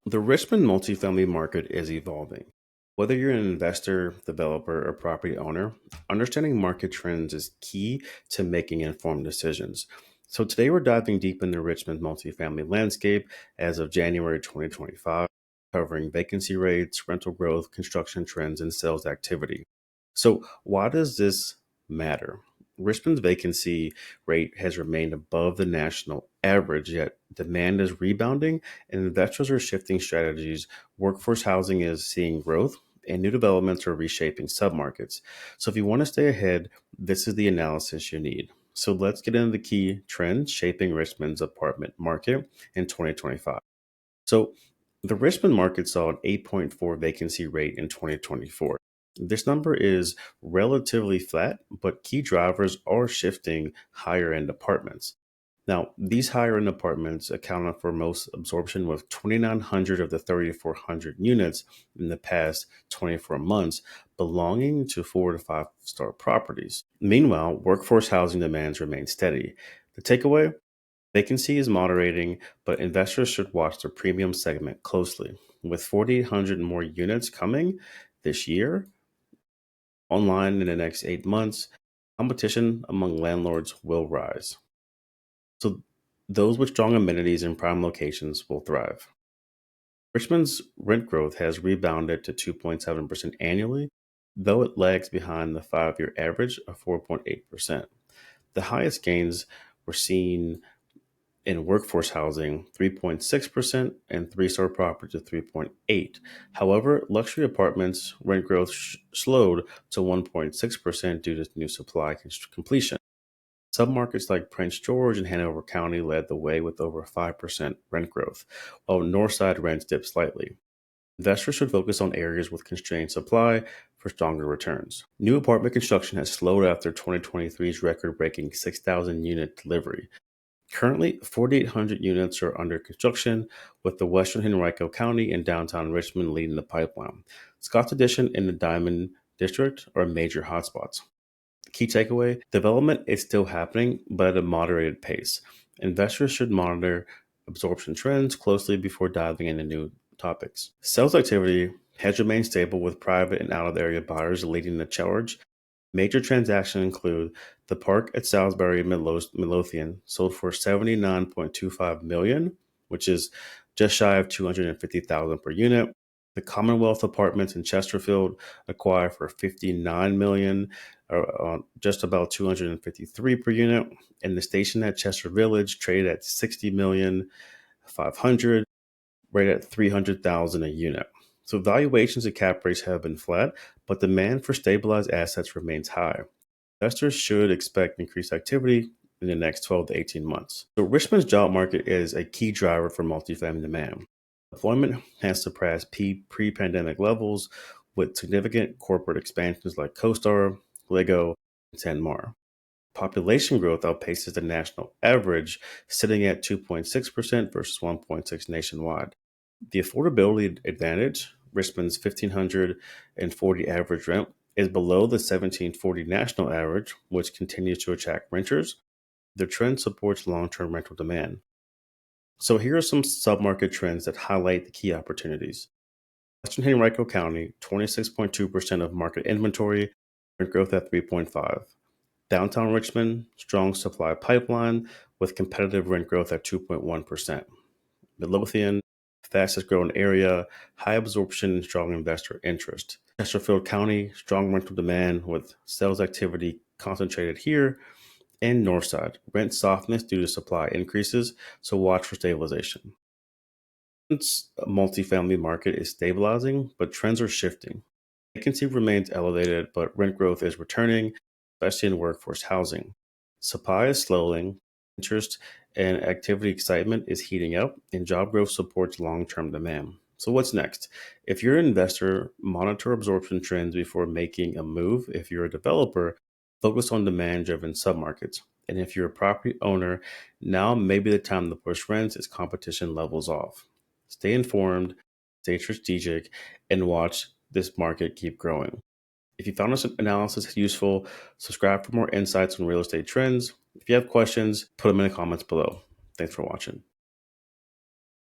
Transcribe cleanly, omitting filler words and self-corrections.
The Richmond multifamily market is evolving. Whether you're an investor, developer, or property owner, understanding market trends is key to making informed decisions. So today we're diving deep into Richmond multifamily landscape as of January 2025, covering vacancy rates, rental growth, construction trends, and sales activity. So why does this matter? Richmond's vacancy rate has remained above the national average, yet demand is rebounding and investors are shifting strategies. Workforce housing is seeing growth, and new developments are reshaping submarkets. So, if you want to stay ahead, this is the analysis you need. So, let's get into the key trends shaping Richmond's apartment market in 2025. So, the Richmond market saw an 8.4 vacancy rate in 2024. This number is relatively flat, but key drivers are shifting higher end apartments. Now, these higher end apartments accounted for most absorption with 2,900 of the 3,400 units in the past 24 months belonging to 4 to 5 star properties. Meanwhile, workforce housing demands remain steady. The takeaway: vacancy is moderating, but investors should watch the premium segment closely. With 4,800 more units coming this year online in the next 8 months, competition among landlords will rise. So those with strong amenities in prime locations will thrive. Richmond's rent growth has rebounded to 2.7% annually, though it lags behind the 5 year average of 4.8%. The highest gains were seen in workforce housing 3.6% and 3 star properties at 3.8. However, luxury apartments rent growth slowed to 1.6% due to new supply completion. Submarkets like Prince George and Hanover County led the way with over 5% rent growth, while Northside rents dipped slightly. Investors should focus on areas with constrained supply for stronger returns. New apartment construction has slowed after 2023's record breaking 6,000 unit delivery. Currently, 4,800 units are under construction, with the Western Henrico County and downtown Richmond leading the pipeline. Scott's Addition and the Diamond District are major hotspots. Key takeaway: development is still happening, but at a moderated pace. Investors should monitor absorption trends closely before diving into new topics. Sales activity has remained stable with private and out of area buyers leading the charge. Major transactions include the Park at Salisbury Midlothian sold for 79.25 million, which is just shy of 250,000 per unit. The Commonwealth Apartments in Chesterfield acquired for 59 million, just about 253 per unit, and the station at Chester Village traded at 60 million 500, right at 300,000 a unit. So valuations and cap rates have been flat, but demand for stabilized assets remains high. Investors should expect increased activity in the next 12 to 18 months. So Richmond's job market is a key driver for multifamily demand. Employment has surpassed pre-pandemic levels with significant corporate expansions like CoStar, Lego, and Sanmar. Population growth outpaces the national average, sitting at 2.6% versus 1.6 nationwide. The affordability advantage, Richmond's 1,540 average rent, is below the 1,740 national average, which continues to attract renters. The trend supports long-term rental demand. So here are some submarket trends that highlight the key opportunities. Western Henrico County, 26.2% of market inventory, rent growth at 3.5. Downtown Richmond, strong supply pipeline with competitive rent growth at 2.1%. Midlothian, fastest growing area, high absorption and strong investor interest. Chesterfield County, strong rental demand with sales activity concentrated here. And Northside, rent softness due to supply increases, so watch for stabilization. Multifamily market is stabilizing, but trends are shifting. Vacancy remains elevated, but rent growth is returning, especially in workforce housing. Supply is slowing, interest and activity excitement is heating up, and job growth supports long term demand. So, what's next? If you're an investor, monitor absorption trends before making a move. If you're a developer, focus on demand driven submarkets. And if you're a property owner, now may be the time to push rents as competition levels off. Stay informed, stay strategic, and watch this market keep growing. If you found this analysis useful, subscribe for more insights on real estate trends. If you have questions, put them in the comments below. Thanks for watching.